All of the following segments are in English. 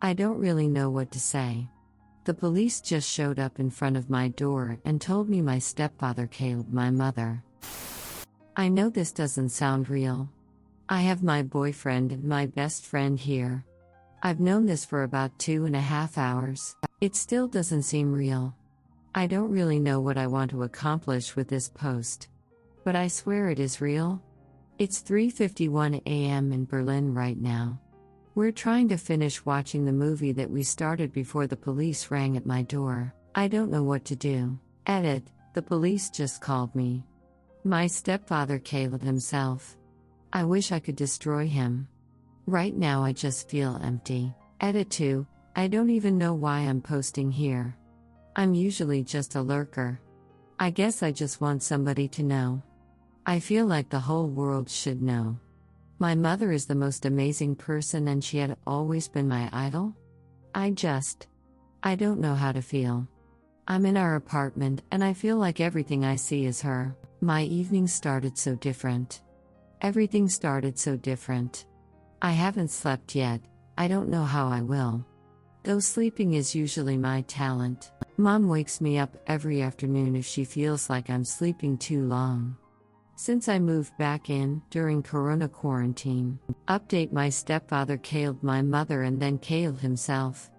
I don't really know what to say. The police just showed up in front of my door and told me my stepfather killed my mother. I know this doesn't sound real. I have my boyfriend and my best friend here. I've known this for about 2.5 hours. It still doesn't seem real. I don't really know what I want to accomplish with this post. But I swear it is real. It's 3:51 a.m. in Berlin right now. We're trying to finish watching the movie that we started before the police rang at my door. I don't know what to do. Edit, the police just called me. My stepfather killed himself. I wish I could destroy him. Right now I just feel empty. Edit 2, I don't even know why I'm posting here. I'm usually just a lurker. I guess I just want somebody to know. I feel like the whole world should know. My mother is the most amazing person and she had always been my idol. I don't know how to feel. I'm in our apartment and I feel like everything I see is her. My evening started so different. Everything started so different. I haven't slept yet, I don't know how I will. Though sleeping is usually my talent. Mom wakes me up every afternoon if she feels like I'm sleeping too long. Since I moved back in during Corona quarantine. Update: my stepfather killed my mother and then killed himself.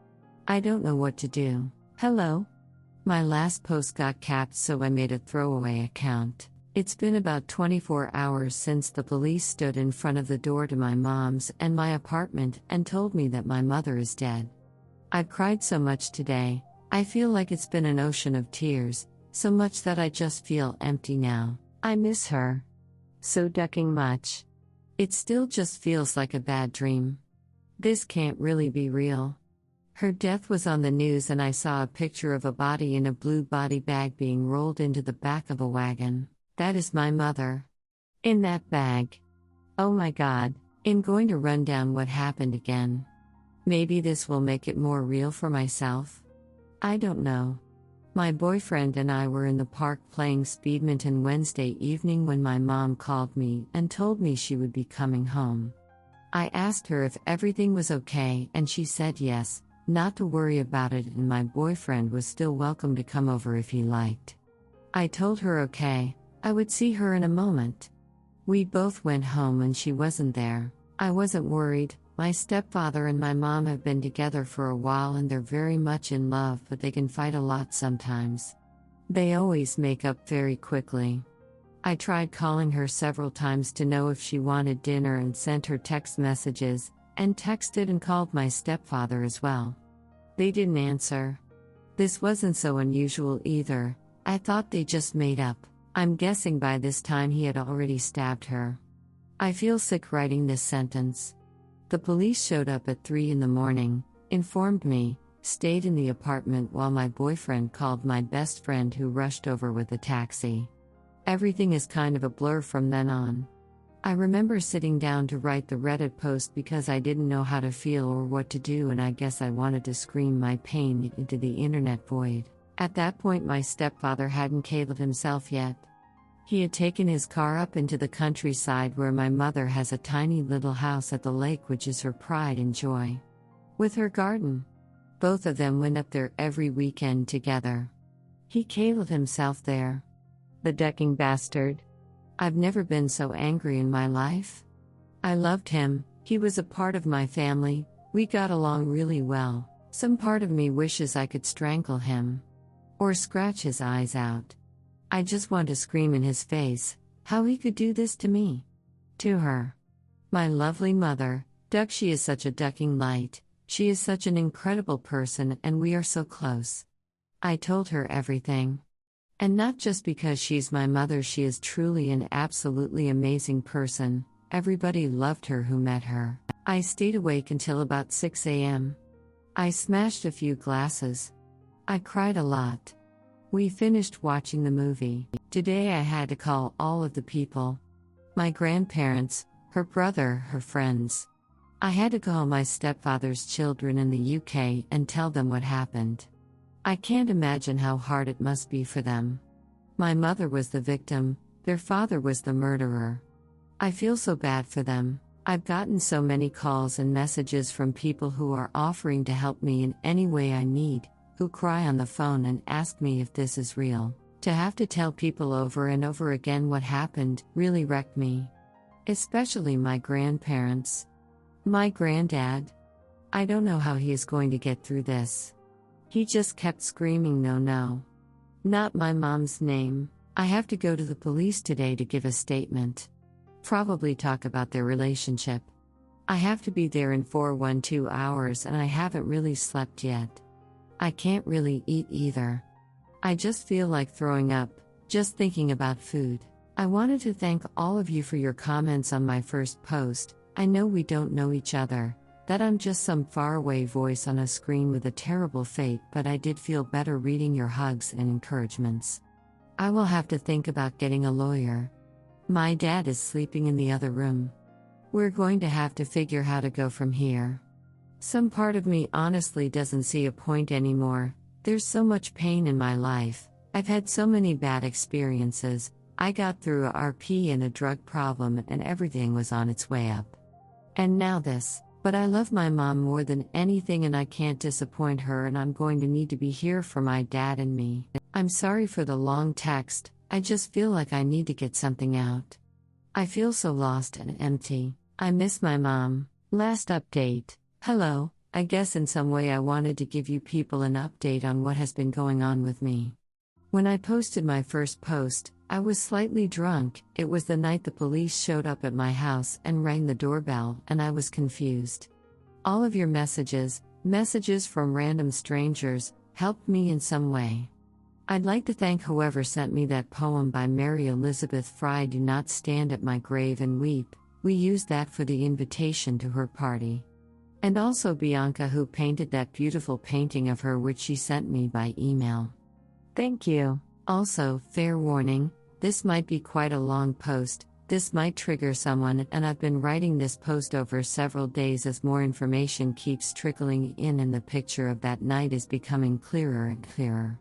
I don't know what to do. Hello? My last post got capped, so I made a throwaway account. It's been about 24 hours since the police stood in front of the door to my mom's and my apartment and told me that my mother is dead. I've cried so much today, I feel like it's been an ocean of tears, so much that I just feel empty now. I miss her so ducking much. It still just feels like a bad dream. This can't really be real. Her death was on the news and I saw a picture of a body in a blue body bag being rolled into the back of a wagon. That is my mother. In that bag. Oh my God, I'm going to run down what happened again. Maybe this will make it more real for myself. I don't know. My boyfriend and I were in the park playing speedminton Wednesday evening when my mom called me and told me she would be coming home. I asked her if everything was okay and she said yes, not to worry about it, and my boyfriend was still welcome to come over if he liked. I told her okay, I would see her in a moment. We both went home and she wasn't there. I wasn't worried. My stepfather and my mom have been together for a while and they're very much in love, but they can fight a lot sometimes. They always make up very quickly. I tried calling her several times to know if she wanted dinner and sent her text messages, and texted and called my stepfather as well. They didn't answer. This wasn't so unusual either. I thought they just made up. I'm guessing by this time he had already stabbed her. I feel sick writing this sentence. The police showed up at 3 in the morning, informed me, stayed in the apartment while my boyfriend called my best friend who rushed over with a taxi. Everything is kind of a blur from then on. I remember sitting down to write the Reddit post because I didn't know how to feel or what to do, and I guess I wanted to scream my pain into the internet void. At that point my stepfather hadn't killed himself yet. He had taken his car up into the countryside where my mother has a tiny little house at the lake, which is her pride and joy. With her garden. Both of them went up there every weekend together. He killed himself there. The ducking bastard. I've never been so angry in my life. I loved him, he was a part of my family, we got along really well. Some part of me wishes I could strangle him. Or scratch his eyes out. I just want to scream in his face, how he could do this to me. To her. My lovely mother, Duck, she is such a ducking light, she is such an incredible person and we are so close. I told her everything. And not just because she's my mother, she is truly an absolutely amazing person, everybody loved her who met her. I stayed awake until about 6 a.m. I smashed a few glasses. I cried a lot. We finished watching the movie. Today I had to call all of the people. My grandparents, her brother, her friends. I had to call my stepfather's children in the UK and tell them what happened. I can't imagine how hard it must be for them. My mother was the victim, their father was the murderer. I feel so bad for them. I've gotten so many calls and messages from people who are offering to help me in any way I need, who cry on the phone and ask me if this is real. To have to tell people over and over again what happened really wrecked me. Especially my grandparents. My granddad. I don't know how he is going to get through this. He just kept screaming no, no. Not my mom's name. I have to go to the police today to give a statement. Probably talk about their relationship. I have to be there in 412 hours and I haven't really slept yet. I can't really eat either. I just feel like throwing up, just thinking about food. I wanted to thank all of you for your comments on my first post. I know we don't know each other, that I'm just some faraway voice on a screen with a terrible fate, but I did feel better reading your hugs and encouragements. I will have to think about getting a lawyer. My dad is sleeping in the other room. We're going to have to figure how to go from here. Some part of me honestly doesn't see a point anymore. There's so much pain in my life. I've had so many bad experiences. I got through a RP and a drug problem and everything was on its way up. And now this. But I love my mom more than anything and I can't disappoint her and I'm going to need to be here for my dad and me. I'm sorry for the long text. I just feel like I need to get something out. I feel so lost and empty. I miss my mom. Last update. Hello, I guess in some way I wanted to give you people an update on what has been going on with me. When I posted my first post, I was slightly drunk. It was the night the police showed up at my house and rang the doorbell, and I was confused. All of your messages from random strangers, helped me in some way. I'd like to thank whoever sent me that poem by Mary Elizabeth Fry, Do Not Stand at My Grave and Weep. We used that for the invitation to her party. And also Bianca, who painted that beautiful painting of her which she sent me by email. Thank you. Also, fair warning, this might be quite a long post, this might trigger someone, and I've been writing this post over several days as more information keeps trickling in and the picture of that night is becoming clearer and clearer.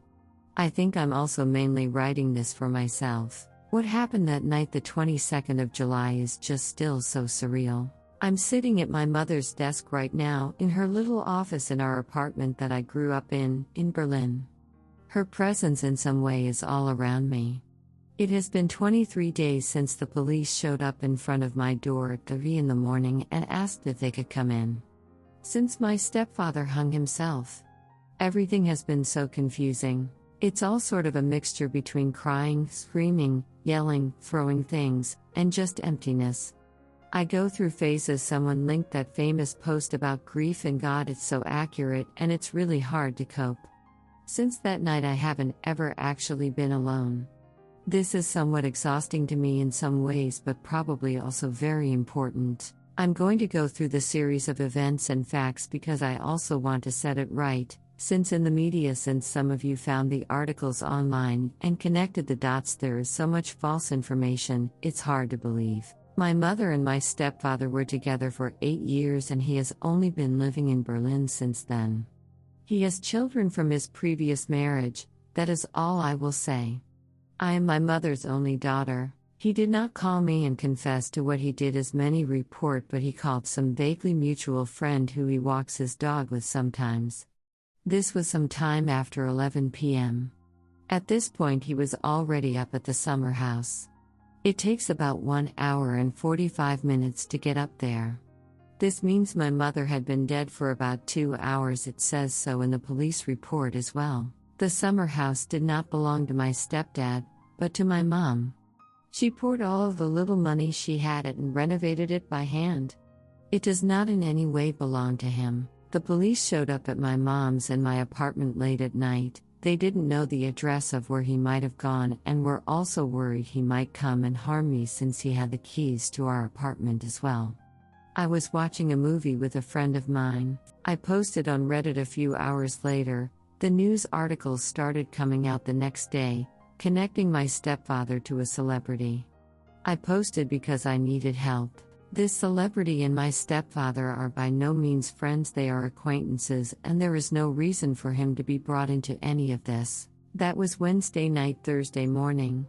I think I'm also mainly writing this for myself. What happened that night, the 22nd of July, is just still so surreal. I'm sitting at my mother's desk right now, in her little office in our apartment that I grew up in Berlin. Her presence in some way is all around me. It has been 23 days since the police showed up in front of my door at 3 in the morning and asked if they could come in. Since my stepfather hung himself. Everything has been so confusing. It's all sort of a mixture between crying, screaming, yelling, throwing things, and just emptiness. I go through phases. Someone linked that famous post about grief and God. It's so accurate and it's really hard to cope. Since that night I haven't ever actually been alone. This is somewhat exhausting to me in some ways, but probably also very important. I'm going to go through the series of events and facts because I also want to set it right. Since in the media, since some of you found the articles online and connected the dots, there is so much false information, it's hard to believe. My mother and my stepfather were together for 8 years and he has only been living in Berlin since then. He has children from his previous marriage, that is all I will say. I am my mother's only daughter. He did not call me and confess to what he did as many report, but he called some vaguely mutual friend who he walks his dog with sometimes. This was some time after 11 p.m. At this point he was already up at the summer house. It takes about 1 hour and 45 minutes to get up there. This means my mother had been dead for about 2 hours. It says so in the police report as well. The summer house did not belong to my stepdad, but to my mom. She poured all of the little money she had and renovated it by hand. It does not in any way belong to him. The police showed up at my mom's and my apartment late at night. They didn't know the address of where he might have gone and were also worried he might come and harm me since he had the keys to our apartment as well. I was watching a movie with a friend of mine. I posted on Reddit a few hours later. The news articles started coming out the next day, connecting my stepfather to a celebrity. I posted because I needed help. This celebrity and my stepfather are by no means friends, they are acquaintances, and there is no reason for him to be brought into any of this. That was Wednesday night. Thursday morning.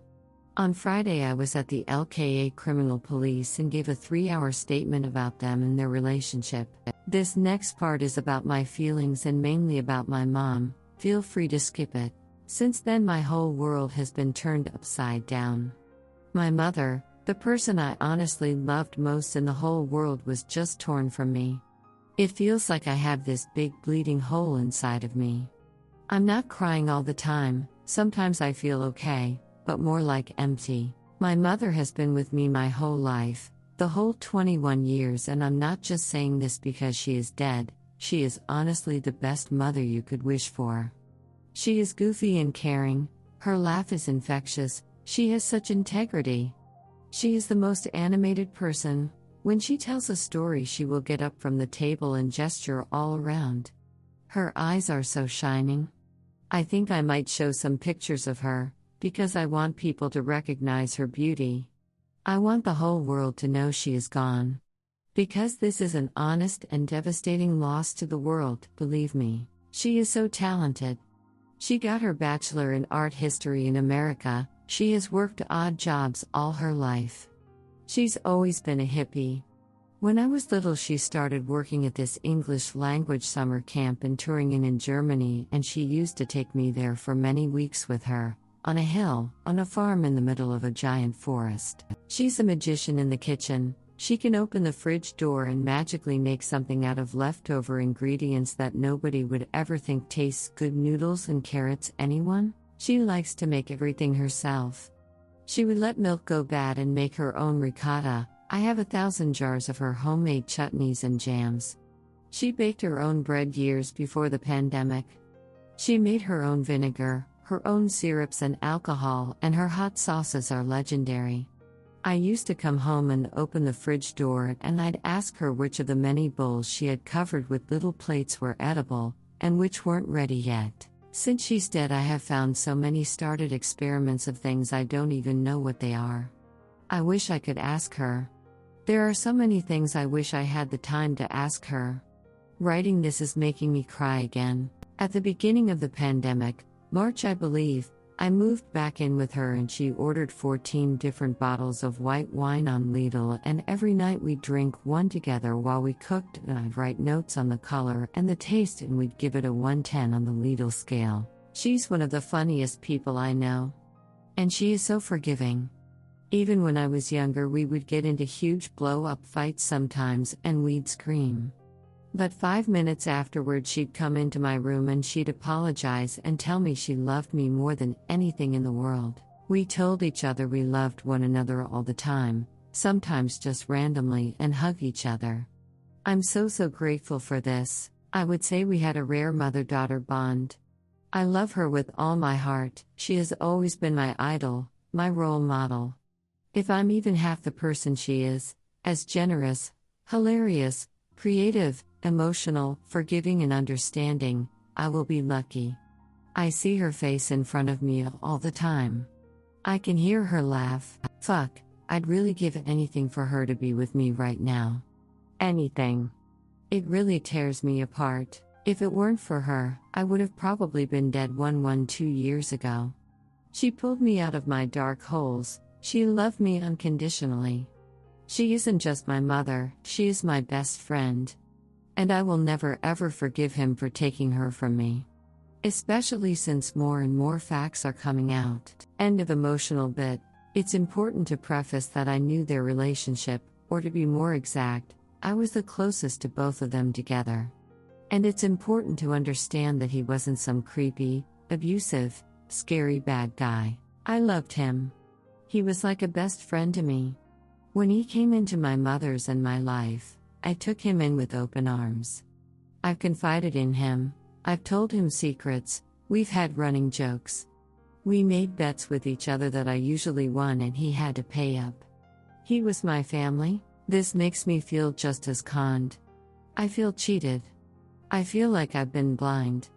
On Friday, I was at the LKA Criminal Police and gave a 3-hour statement about them and their relationship. This next part is about my feelings and mainly about my mom. Feel free to skip it. Since then, my whole world has been turned upside down. My mother, the person I honestly loved most in the whole world, was just torn from me. It feels like I have this big bleeding hole inside of me. I'm not crying all the time, sometimes I feel okay, but more like empty. My mother has been with me my whole life, the whole 21 years, and I'm not just saying this because she is dead. She is honestly the best mother you could wish for. She is goofy and caring, her laugh is infectious, she has such integrity. She is the most animated person. When she tells a story, she will get up from the table and gesture all around. Her eyes are so shining. I think I might show some pictures of her, because I want people to recognize her beauty. I want the whole world to know she is gone. Because this is an honest and devastating loss to the world, believe me. She is so talented. She got her bachelor in art history in America. She has worked odd jobs all her life. She's always been a hippie. When I was little, she started working at this English language summer camp in Turingen in Germany, and she used to take me there for many weeks with her, on a hill, on a farm in the middle of a giant forest. She's a magician in the kitchen. She can open the fridge door and magically make something out of leftover ingredients that nobody would ever think tastes good. Noodles and carrots, anyone? She likes to make everything herself. She would let milk go bad and make her own ricotta. I have 1,000 jars of her homemade chutneys and jams. She baked her own bread years before the pandemic. She made her own vinegar, her own syrups and alcohol, and her hot sauces are legendary. I used to come home and open the fridge door, and I'd ask her which of the many bowls she had covered with little plates were edible, and which weren't ready yet. Since she's dead, I have found so many started experiments of things I don't even know what they are. I wish I could ask her. There are so many things I wish I had the time to ask her. Writing this is making me cry again. At the beginning of the pandemic, March I believe, I moved back in with her and she ordered 14 different bottles of white wine on Lidl, and every night we'd drink one together while we cooked, and I'd write notes on the color and the taste, and we'd give it a 1-10 on the Lidl scale. She's one of the funniest people I know. And she is so forgiving. Even when I was younger, we would get into huge blow-up fights sometimes, and we'd scream. But 5 minutes afterward, she'd come into my room and she'd apologize and tell me she loved me more than anything in the world. We told each other we loved one another all the time, sometimes just randomly, and hug each other. I'm so grateful for this. I would say we had a rare mother-daughter bond. I love her with all my heart. She has always been my idol, my role model. If I'm even half the person she is, as generous, hilarious, creative, emotional, forgiving and understanding, I will be lucky. I see her face in front of me all the time. I can hear her laugh. Fuck, I'd really give anything for her to be with me right now. Anything. It really tears me apart. If it weren't for her, I would have probably been dead 2 years ago. She pulled me out of my dark holes. She loved me unconditionally. She isn't just my mother, she is my best friend. And I will never ever forgive him for taking her from me. Especially since more and more facts are coming out. End of emotional bit. It's important to preface that I knew their relationship, or to be more exact, I was the closest to both of them together. And it's important to understand that he wasn't some creepy, abusive, scary bad guy. I loved him. He was like a best friend to me. When he came into my mother's and my life, I took him in with open arms. I've confided in him, I've told him secrets, we've had running jokes. We made bets with each other that I usually won and he had to pay up. He was my family. This makes me feel just as conned. I feel cheated. I feel like I've been blind.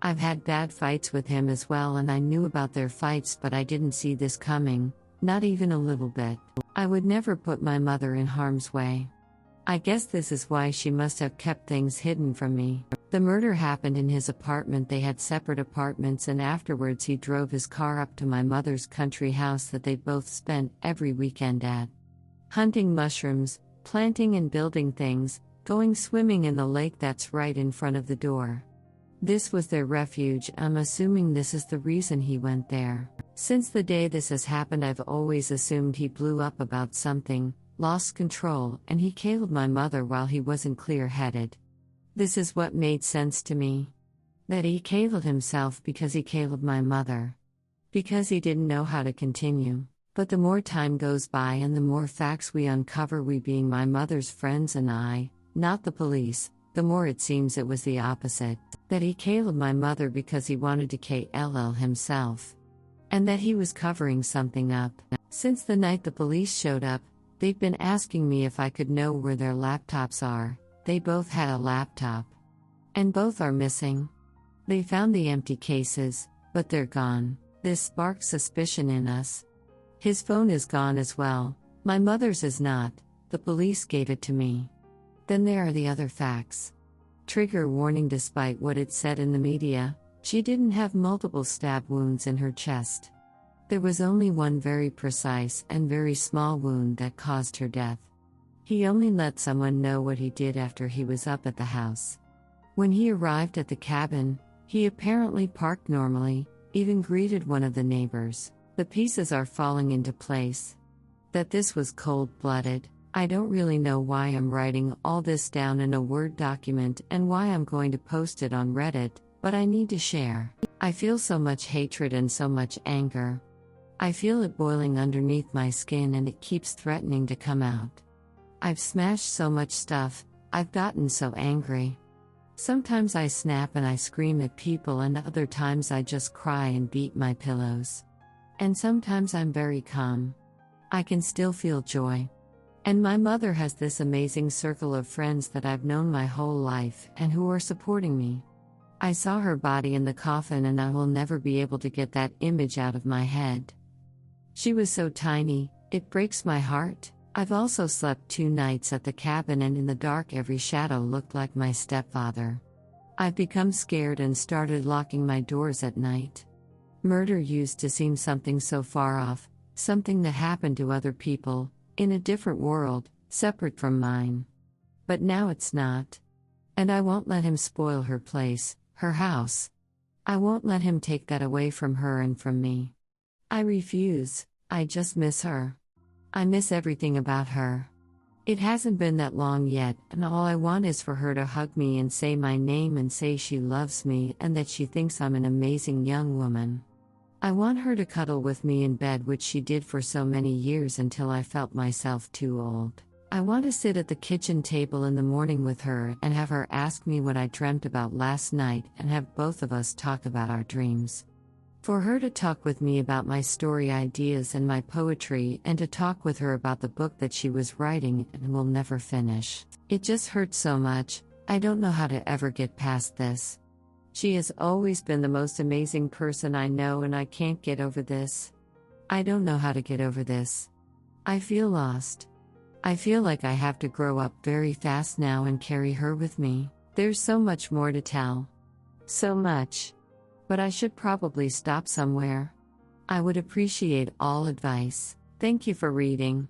I've had bad fights with him as well, and I knew about their fights, but I didn't see this coming, not even a little bit. I would never put my mother in harm's way. I guess this is why she must have kept things hidden from me. The murder happened in his apartment. They had separate apartments, and afterwards he drove his car up to my mother's country house that they both spent every weekend at. Hunting mushrooms, planting and building things, going swimming in the lake that's right in front of the door. This was their refuge. I'm assuming this is the reason he went there. Since the day this has happened, I've always assumed he blew up about something, lost control, and he killed my mother while he wasn't clear-headed. This is what made sense to me. That he killed himself because he killed my mother. Because he didn't know how to continue. But the more time goes by and the more facts we uncover, we being my mother's friends and I, not the police, the more it seems it was the opposite. That he killed my mother because he wanted to kill himself. And that he was covering something up. Since the night the police showed up, they've been asking me if I could know where their laptops are. They both had a laptop. And both are missing. They found the empty cases, but they're gone. This sparked suspicion in us. His phone is gone as well. My mother's is not. The police gave it to me. Then there are the other facts. Trigger warning: despite what it said in the media, she didn't have multiple stab wounds in her chest. There was only one very precise and very small wound that caused her death. He only let someone know what he did after he was up at the house. When he arrived at the cabin, he apparently parked normally, even greeted one of the neighbors. The pieces are falling into place. That this was cold-blooded. I don't really know why I'm writing all this down in a Word document and why I'm going to post it on Reddit, but I need to share. I feel so much hatred and so much anger. I feel it boiling underneath my skin and it keeps threatening to come out. I've smashed so much stuff, I've gotten so angry. Sometimes I snap and I scream at people, and other times I just cry and beat my pillows. And sometimes I'm very calm. I can still feel joy. And my mother has this amazing circle of friends that I've known my whole life and who are supporting me. I saw her body in the coffin and I will never be able to get that image out of my head. She was so tiny, it breaks my heart. I've also slept 2 nights at the cabin, and in the dark every shadow looked like my stepfather. I've become scared and started locking my doors at night. Murder used to seem something so far off, something that happened to other people, in a different world, separate from mine. But now it's not. And I won't let him spoil her place, her house. I won't let him take that away from her and from me. I refuse. I just miss her. I miss everything about her. It hasn't been that long yet, and all I want is for her to hug me and say my name and say she loves me and that she thinks I'm an amazing young woman. I want her to cuddle with me in bed, which she did for so many years until I felt myself too old. I want to sit at the kitchen table in the morning with her and have her ask me what I dreamt about last night and have both of us talk about our dreams. For her to talk with me about my story ideas and my poetry, and to talk with her about the book that she was writing and will never finish. It just hurts so much. I don't know how to ever get past this. She has always been the most amazing person I know, and I can't get over this. I don't know how to get over this. I feel lost. I feel like I have to grow up very fast now and carry her with me. There's so much more to tell. So much. But I should probably stop somewhere. I would appreciate all advice. Thank you for reading.